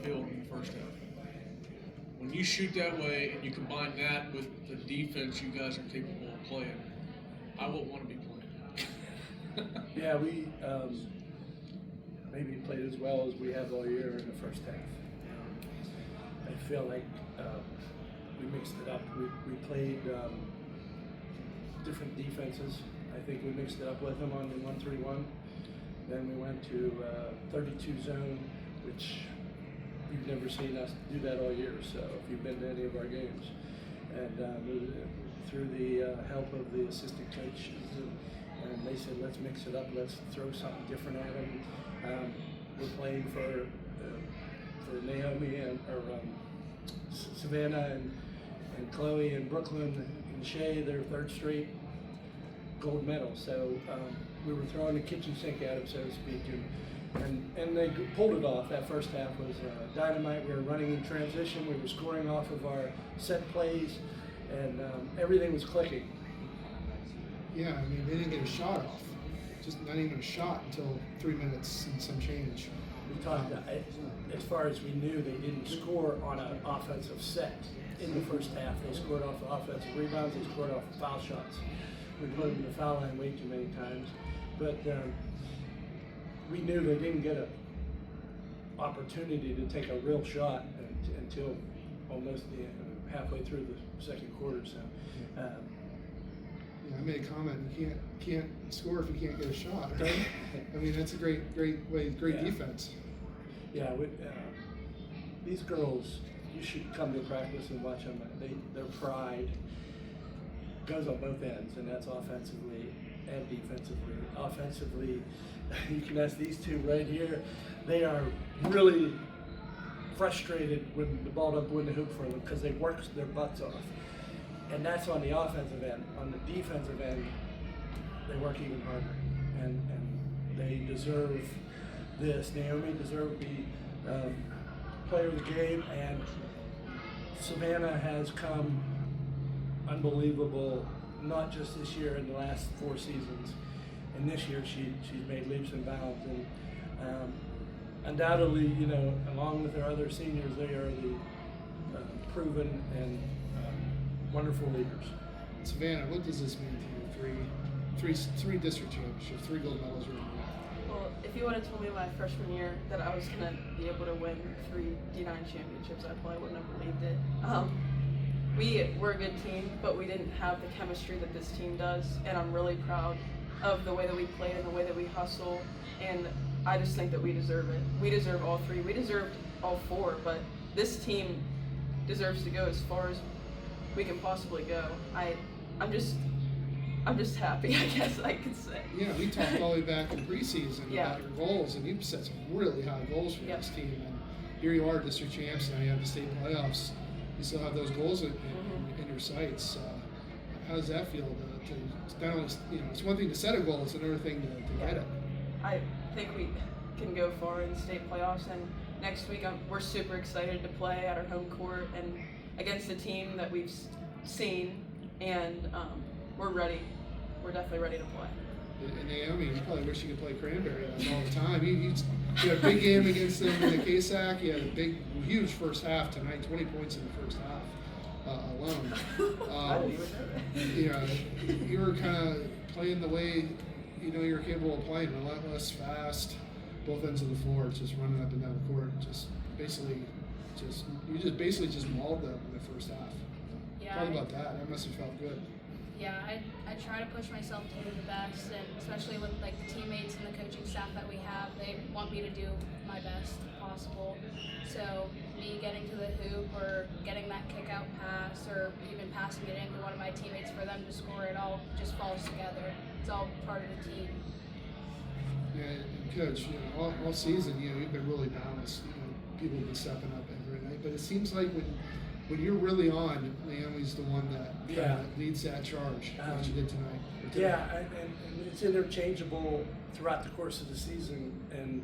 field in the first half. When you shoot that way and you combine that with the defense you guys are capable of playing, I won't want to be playing. Yeah, we maybe played as well as we have all year in the first half. I feel like we mixed it up. We played different defenses. I think we mixed it up with them on the 1-3-1. Then we went to 32 zone, which you've never seen us do that all year. So if you've been to any of our games, and through the help of the assistant coaches, and they said, let's mix it up. Let's throw something different at them. We're playing for Naomi and Savannah and Chloe and Brooklyn and Shay, their third straight gold medal. So we were throwing the kitchen sink at them, so to speak, and they pulled it off. That first half was dynamite. We were running in transition. We were scoring off of our set plays, and everything was clicking. Yeah, I mean, they didn't get a shot off. Just not even a shot until 3 minutes and some change. We talked, as far as we knew, they didn't score on an offensive set in the first half. They scored off of offensive rebounds. They scored off of foul shots. We put them in the foul line way too many times. But we knew they didn't get an opportunity to take a real shot until almost halfway through the second quarter. So. I made a comment. You can't score if you can't get a shot, right? I mean, that's a great way, great defense. Yeah, these girls, you should come to practice and watch them. Their pride goes on both ends, and that's offensively and defensively. Offensively, you can ask these two right here. They are really frustrated when the ball doesn't go in the hoop for them because they work their butts off. And that's on the offensive end. On the defensive end, they work even harder, and they deserve this. Naomi deserved the player of the game, and Savannah has come unbelievable, not just this year, in the last 4 seasons. And this year she's made leaps and bounds, and undoubtedly, you know, along with our other seniors, they are the proven and wonderful leaders. Savannah, what does this mean to you? Three district championships, 3 gold medals. Well, if you would have told me my freshman year that I was going to be able to win 3 D9 championships, I probably wouldn't have believed it. We were a good team, but we didn't have the chemistry that this team does, and I'm really proud of the way that we played and the way that we hustle, and I just think that we deserve it. We deserve all 3. We deserved all 4, but this team deserves to go as far as we can possibly go. I'm just happy, I guess I could say. Yeah, we talked all the way back in preseason about your goals, and you've set some really high goals for this team. And here you are, district champs, now you have the state playoffs. You still have those goals in your sights. How does that feel? To not only, it's one thing to set a goal; it's another thing to get it. I think we can go far in the state playoffs, and next week we're super excited to play at our home court and against a team that we've seen, and we're ready. We're definitely ready to play. And Naomi, you probably wish you could play Cranberry all the time. You had a big game against them in the KSAC. You had a huge first half tonight, 20 points in the first half alone. I didn't even know that. You were kind of playing the way you were capable of playing, relentless, fast, both ends of the floor, just running up and down the court, you basically mauled them in the first half. Yeah, Talk about that. That must have felt good. Yeah, I try to push myself to do the best, and especially with the teammates and the coaching staff that we have, they want me to do my best possible. So me getting to the hoop or getting that kick out pass or even passing it into one of my teammates for them to score, it all just falls together. It's all part of the team. Yeah, and Coach, all season, you've been really balanced. People have been stepping up every night, but it seems like when you're really on, Naomi's the one that leads that charge, what you did tonight. Yeah, and it's interchangeable throughout the course of the season. And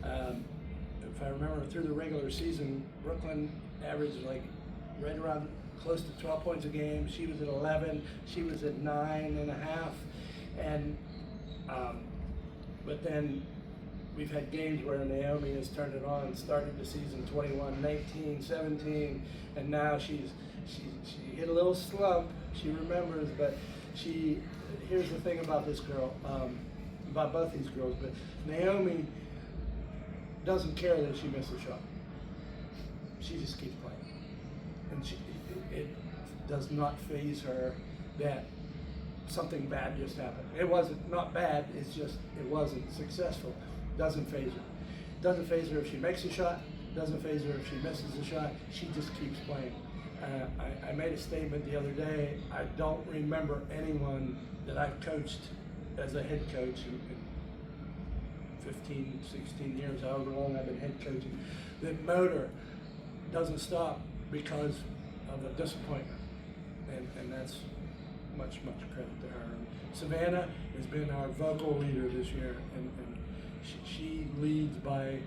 if I remember, through the regular season, Brooklyn averaged right around close to 12 points a game. She was at 11. She was at 9.5. And but then we've had games where Naomi has turned it on, started the season 21-19, 17, and now she hit a little slump. She remembers, but here's the thing about this girl, about both these girls, but Naomi doesn't care that she missed a shot. She just keeps playing, and it does not faze her that something bad just happened. It wasn't not bad. It's just it wasn't successful. Doesn't faze her. Doesn't faze her if she makes a shot. Doesn't faze her if she misses a shot. She just keeps playing. I made a statement the other day. I don't remember anyone that I've coached as a head coach in 15, 16 years, however long I've been head coaching, that motor doesn't stop because of a disappointment. And that's much credit to her. And Savannah has been our vocal leader this year, and she leads by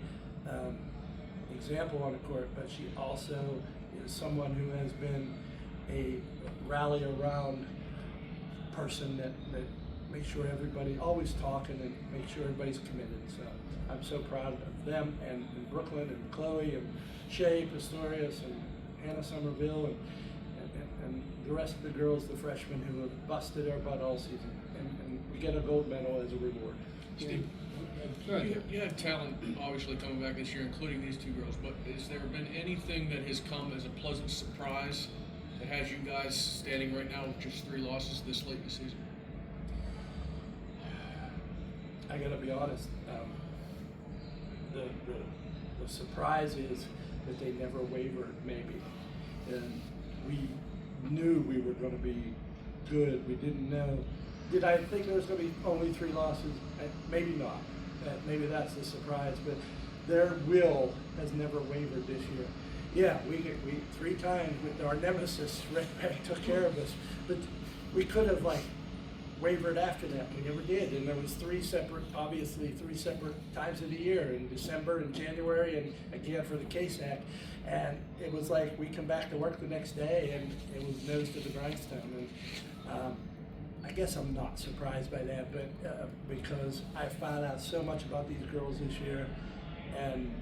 example on the court, but she also is someone who has been a rally around person that makes sure everybody always talking and make sure everybody's committed. So I'm so proud of them and Brooklyn and Chloe and Shay Pistorius and Hannah Somerville and the rest of the girls, the freshmen who have busted our butt all season, and we get a gold medal as a reward. Steve, you had talent obviously coming back this year, including these two girls, but has there been anything that has come as a pleasant surprise that has you guys standing right now with just 3 losses this late in the season? I gotta be honest, the surprise is that they never wavered, maybe. And we knew we were gonna be good. We didn't know. Did I think there was gonna be only 3 losses? Maybe not. Maybe that's the surprise, but their will has never wavered this year. Yeah, we 3 times with our nemesis, Red Bank took care of us, but we could have wavered after that. We never did, and there was 3 separate times of the year, in December and January, and again for the KSAC, and it was like we come back to work the next day, and it was nose to the grindstone. And I guess I'm not surprised by that, but because I found out so much about these girls this year, and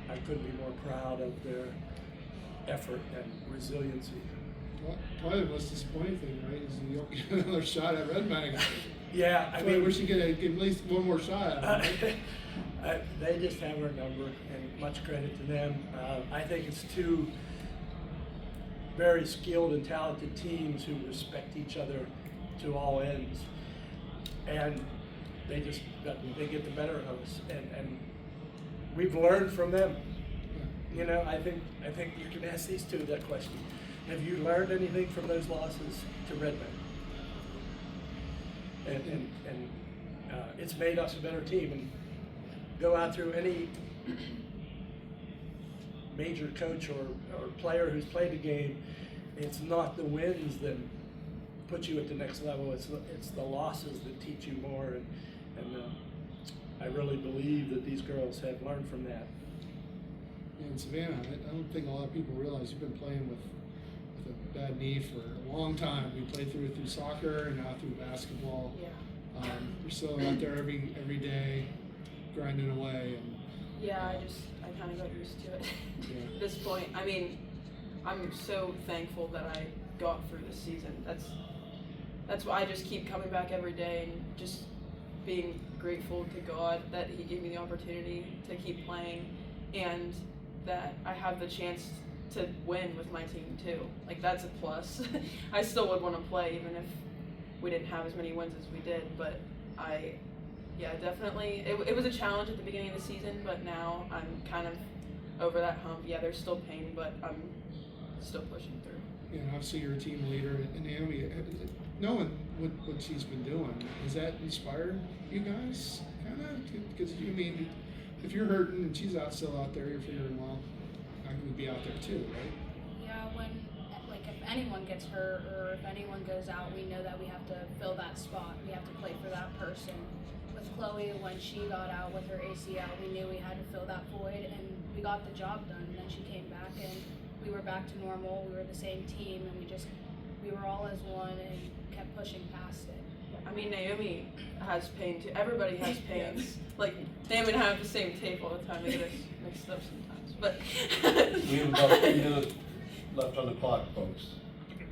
I couldn't be more proud of their effort and resiliency. Probably the most disappointing thing, right, is you don't get another shot at Red Bank. Yeah, I mean, we should get at least one more shot at them, right? They just have our number, and much credit to them. I think it's 2 very skilled and talented teams who respect each other to all ends, and they get the better of us, and we've learned from them. You know, I think you can ask these 2 that question. Have you learned anything from those losses to Red Bank? And it's made us a better team. And go out through any major coach or player who's played a game, it's not the wins that put you at the next level. It's the losses that teach you more. And I really believe that these girls have learned from that. And Savannah, I don't think a lot of people realize you've been playing with a bad knee for a long time. We played through soccer and now through basketball. Yeah. You're still out there every day, grinding away. And Yeah, I kind of got used to it Yeah. at this point. I mean, I'm so thankful that I got through this season. That's why I just keep coming back every day and just being grateful to God that He gave me the opportunity to keep playing, and that I have the chance to win with my team too. Like, that's a plus. I still would want to play even if we didn't have as many wins as we did, but definitely, it was a challenge at the beginning of the season, but now I'm kind of over that hump. Yeah, there's still pain, but I'm still pushing through. Yeah, and obviously you're a team leader, and Naomi, knowing what she's been doing, has that inspired you guys? Kind of, because you mean, if you're hurting and she's still out there, you're figuring, well, I would be out there too, right? Yeah, if anyone gets hurt or if anyone goes out, we know that we have to fill that spot. We have to play for that person. With Chloe, when she got out with her ACL, we knew we had to fill that void, and we got the job done. And then she came back, and we were back to normal. We were the same team, and we were all as one and kept pushing past it. I mean, Naomi has pain too. Everybody has pains. Like, They even have the same tape all the time. They get us mixed up sometimes. But We have about 3 minutes left on the clock, folks.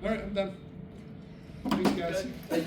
All right, I'm done. Thanks, guys. Good.